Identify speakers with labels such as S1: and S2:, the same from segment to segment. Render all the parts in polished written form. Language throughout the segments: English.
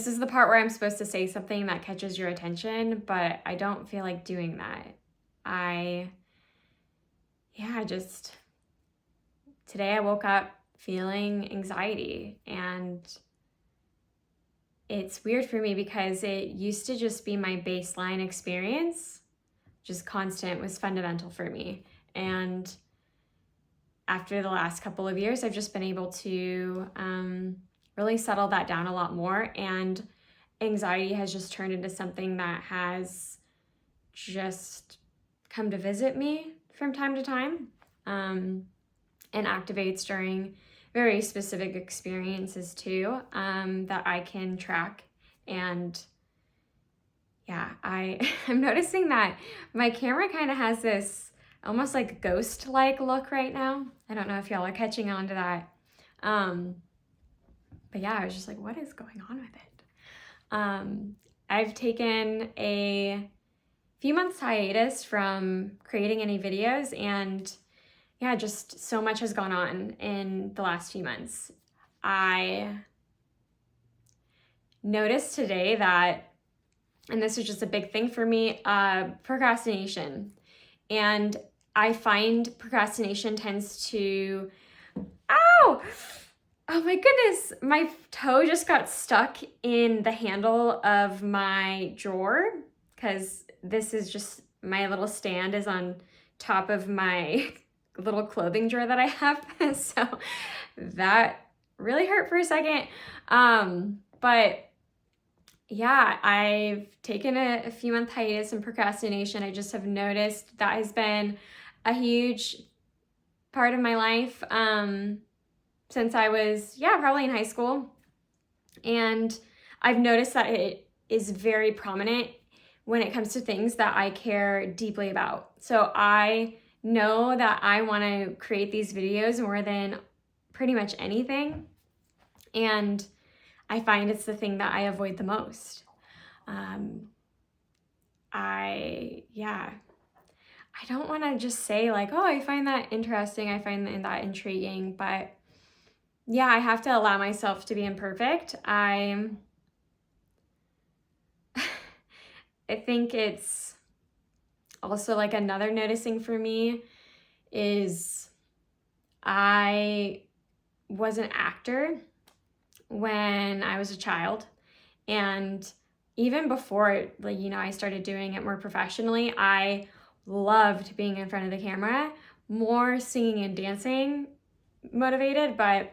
S1: This is the part where I'm supposed to say something that catches your attention, but I don't feel like doing that. Today I woke up feeling anxiety, and it's weird for me because it used to just be my baseline experience, just constant, was fundamental for me. And after the last couple of years, I've just been able to really settle that down a lot more. And anxiety has just turned into something that has just come to visit me from time to time, and activates during very specific experiences too, that I can track. And yeah, I'm noticing that my camera kind of has this almost like ghost-like look right now. I don't know if y'all are catching on to that. But yeah, I was just like, what is going on with it? I've taken a few months hiatus from creating any videos, and yeah, just so much has gone on in the last few months. I noticed today that, and this is just a big thing for me, procrastination. And I find procrastination tends to, ow! Oh my goodness, my toe just got stuck in the handle of my drawer, because this is just, my little stand is on top of my little clothing drawer that I have. So that really hurt for a second. But yeah, I've taken a few month hiatus in procrastination. I just have noticed that has been a huge part of my life since I was, probably in high school. And I've noticed that it is very prominent when it comes to things that I care deeply about. So I know that I want to create these videos more than pretty much anything. And I find it's the thing that I avoid the most. I don't want to just say like, oh, I find that interesting, I find that intriguing, but yeah, I have to allow myself to be imperfect. I think it's also like another noticing for me is I was an actor when I was a child, and even before I started doing it more professionally, I loved being in front of the camera, more singing and dancing motivated. But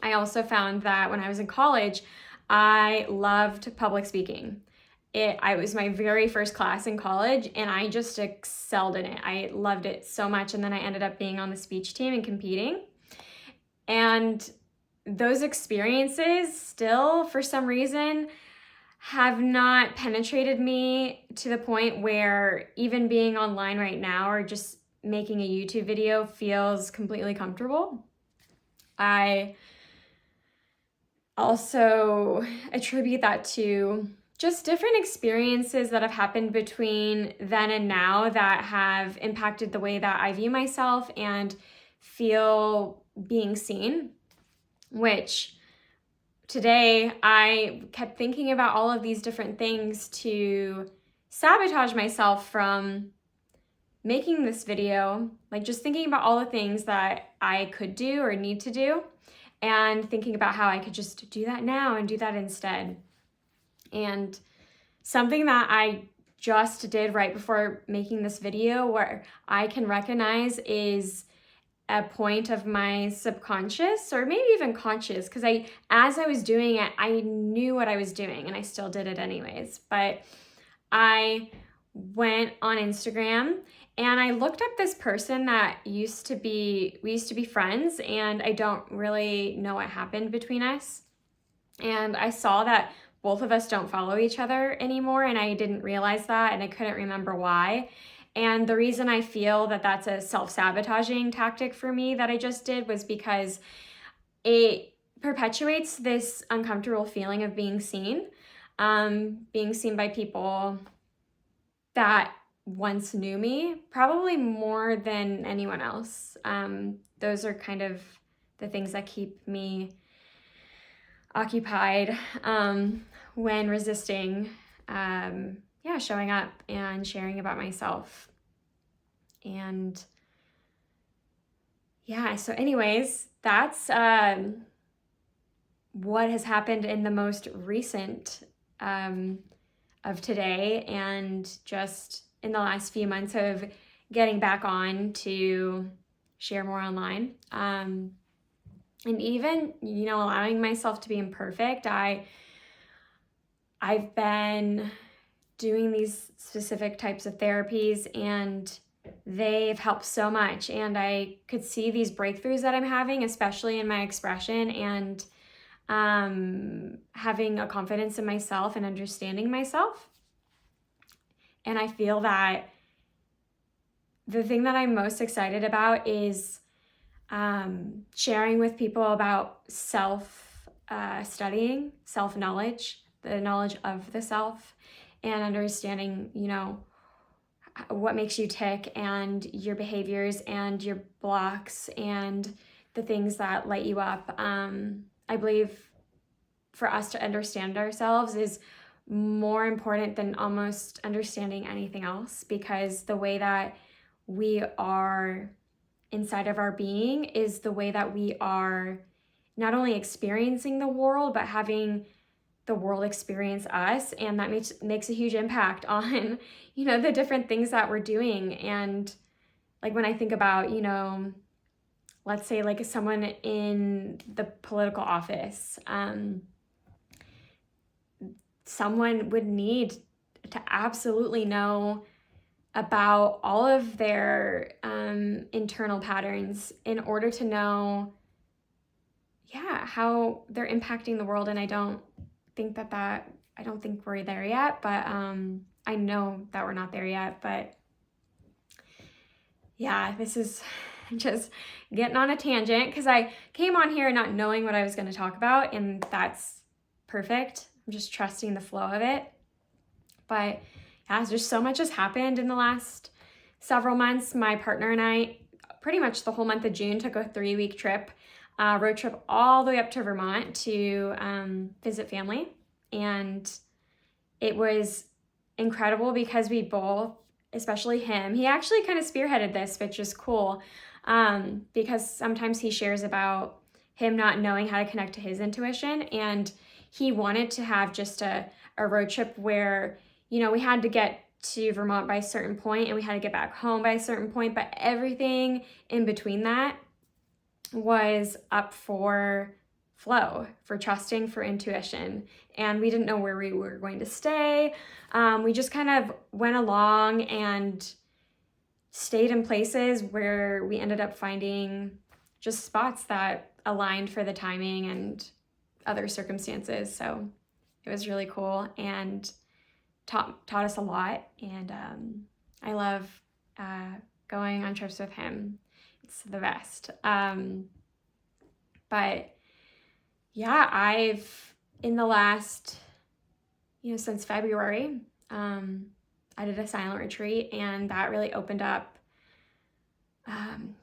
S1: I also found that when I was in college, I loved public speaking. I was my very first class in college, and I just excelled in it. I loved it so much. And then I ended up being on the speech team and competing. And those experiences still, for some reason, have not penetrated me to the point where even being online right now or just making a YouTube video feels completely comfortable. I also attribute that to just different experiences that have happened between then and now that have impacted the way that I view myself and feel being seen, which today I kept thinking about all of these different things to sabotage myself from making this video, like just thinking about all the things that I could do or need to do, and thinking about how I could just do that now and do that instead. And something that I just did right before making this video, where I can recognize is a point of my subconscious, or maybe even conscious, because as I was doing it, I knew what I was doing and I still did it anyways. But I went on Instagram and I looked up this person that we used to be friends, and I don't really know what happened between us. And I saw that both of us don't follow each other anymore, and I didn't realize that, and I couldn't remember why. And the reason I feel that that's a self-sabotaging tactic for me that I just did was because it perpetuates this uncomfortable feeling of being seen by people that once knew me, probably more than anyone else. Those are kind of the things that keep me occupied when resisting, showing up and sharing about myself. And so anyways, that's what has happened in the most recent of today, and just in the last few months of getting back on to share more online. And even, allowing myself to be imperfect. I've been doing these specific types of therapies, and they've helped so much. And I could see these breakthroughs that I'm having, especially in my expression, and having a confidence in myself and understanding myself. And I feel that the thing that I'm most excited about is sharing with people about studying, self-knowledge, the knowledge of the self, and understanding, what makes you tick, and your behaviors and your blocks and the things that light you up. I believe for us to understand ourselves is more important than almost understanding anything else, because the way that we are inside of our being is the way that we are not only experiencing the world, but having the world experience us. And that makes a huge impact on, the different things that we're doing. And like when I think about, let's say like someone in the political office, someone would need to absolutely know about all of their internal patterns in order to know, how they're impacting the world. And I don't think we're there yet, but I know that we're not there yet. But this is just getting on a tangent, because I came on here not knowing what I was going to talk about, and that's perfect. I'm just trusting the flow of it. But just so much has happened in the last several months. My partner and I, pretty much the whole month of June, took a 3-week trip, road trip all the way up to Vermont to visit family. And it was incredible because we both, especially him, he actually kind of spearheaded this, which is cool, because sometimes he shares about him not knowing how to connect to his intuition. And he wanted to have just a road trip where, we had to get to Vermont by a certain point and we had to get back home by a certain point, but everything in between that was up for flow, for trusting, for intuition. And we didn't know where we were going to stay. We just kind of went along and stayed in places where we ended up finding just spots that aligned for the timing and other circumstances. So it was really cool and taught us a lot. And I love going on trips with him. It's the best. But I've, in the last, since February, I did a silent retreat, and that really opened up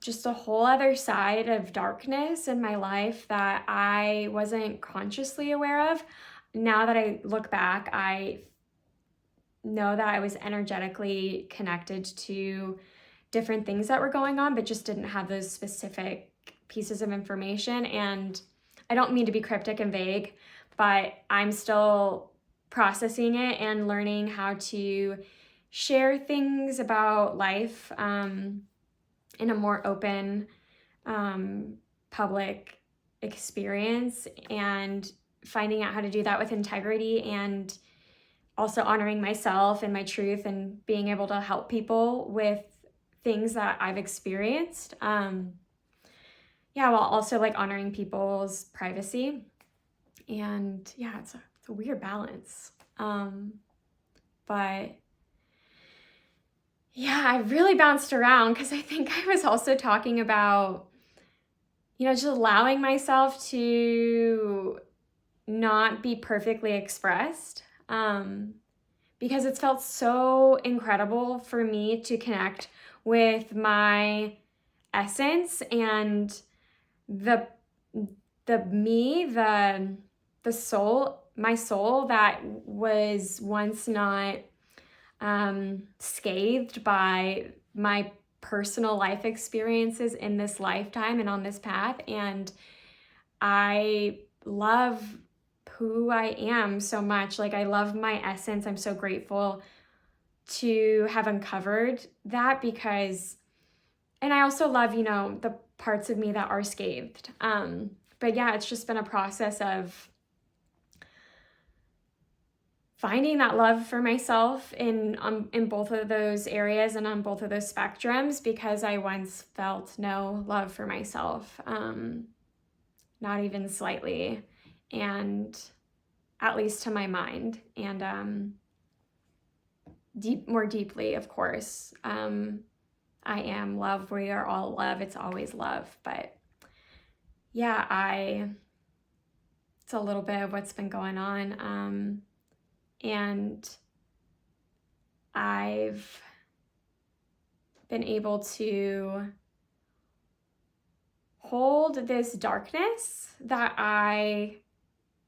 S1: just a whole other side of darkness in my life that I wasn't consciously aware of. Now that I look back, I know that I was energetically connected to different things that were going on, but just didn't have those specific pieces of information. And I don't mean to be cryptic and vague, but I'm still processing it and learning how to share things about life in a more open, public experience, and finding out how to do that with integrity, and also honoring myself and my truth, and being able to help people with things that I've experienced. While also like honoring people's privacy. And it's a weird balance. But I really bounced around, because I think I was also talking about, just allowing myself to not be perfectly expressed. Because it's felt so incredible for me to connect with my essence and the my soul that was once not scathed by my personal life experiences in this lifetime and on this path. And I love who I am so much. Like, I love my essence. I'm so grateful to have uncovered that because, and I also love, the parts of me that are scathed. But yeah, it's just been a process of finding that love for myself in both of those areas and on both of those spectrums, because I once felt no love for myself, not even slightly, and at least to my mind, and more deeply, of course. I am love. We are all love. It's always love. But yeah, it's a little bit of what's been going on. And I've been able to hold this darkness that I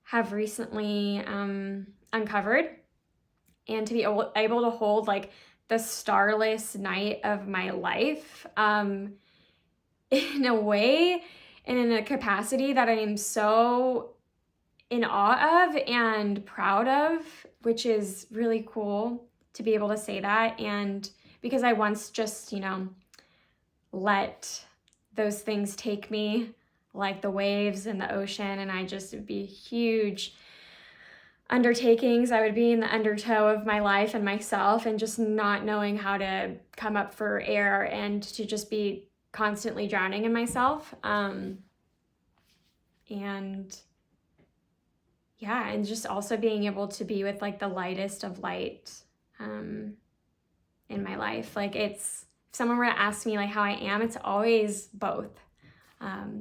S1: have recently uncovered, and to be able to hold like the starless night of my life in a way and in a capacity that I am so in awe of and proud of, which is really cool to be able to say that. And because I once just, let those things take me like the waves in the ocean, and it'd be huge undertakings. I would be in the undertow of my life and myself, and just not knowing how to come up for air, and to just be constantly drowning in myself. And yeah, and just also being able to be with like the lightest of light in my life. Like, if someone were to ask me like how I am, it's always both.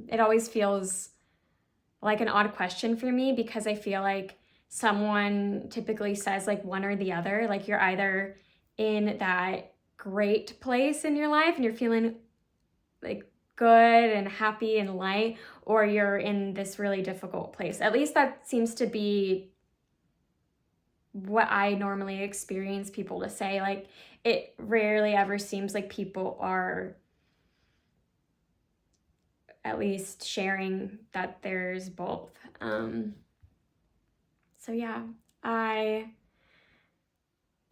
S1: It always feels like an odd question for me, because I feel like someone typically says like one or the other. Like, you're either in that great place in your life and you're feeling like good and happy and light, or you're in this really difficult place. At least that seems to be what I normally experience people to say. Like, it rarely ever seems like people are at least sharing that there's both. So yeah, I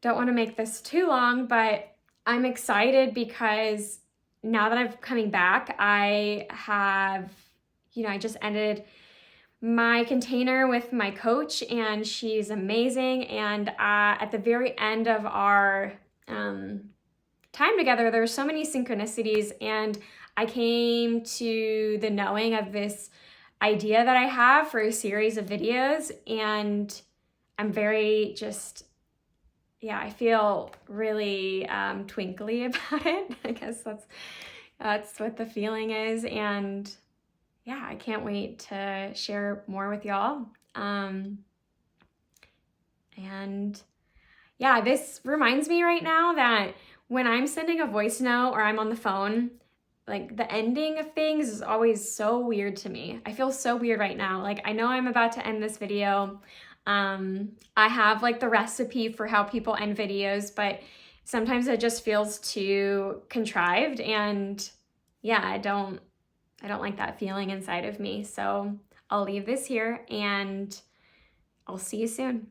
S1: don't want to make this too long, but I'm excited because now that I'm coming back, I just ended my container with my coach, and she's amazing. And at the very end of our time together, there were so many synchronicities, and I came to the knowing of this idea that I have for a series of videos, and I'm very I feel really twinkly about it. I guess that's what the feeling is. And yeah, I can't wait to share more with y'all. And yeah, this reminds me right now that when I'm sending a voice note or I'm on the phone, like, the ending of things is always so weird to me. I feel so weird right now. Like, I know I'm about to end this video. I have like the recipe for how people end videos, but sometimes it just feels too contrived, and yeah, I don't like that feeling inside of me. So I'll leave this here, and I'll see you soon.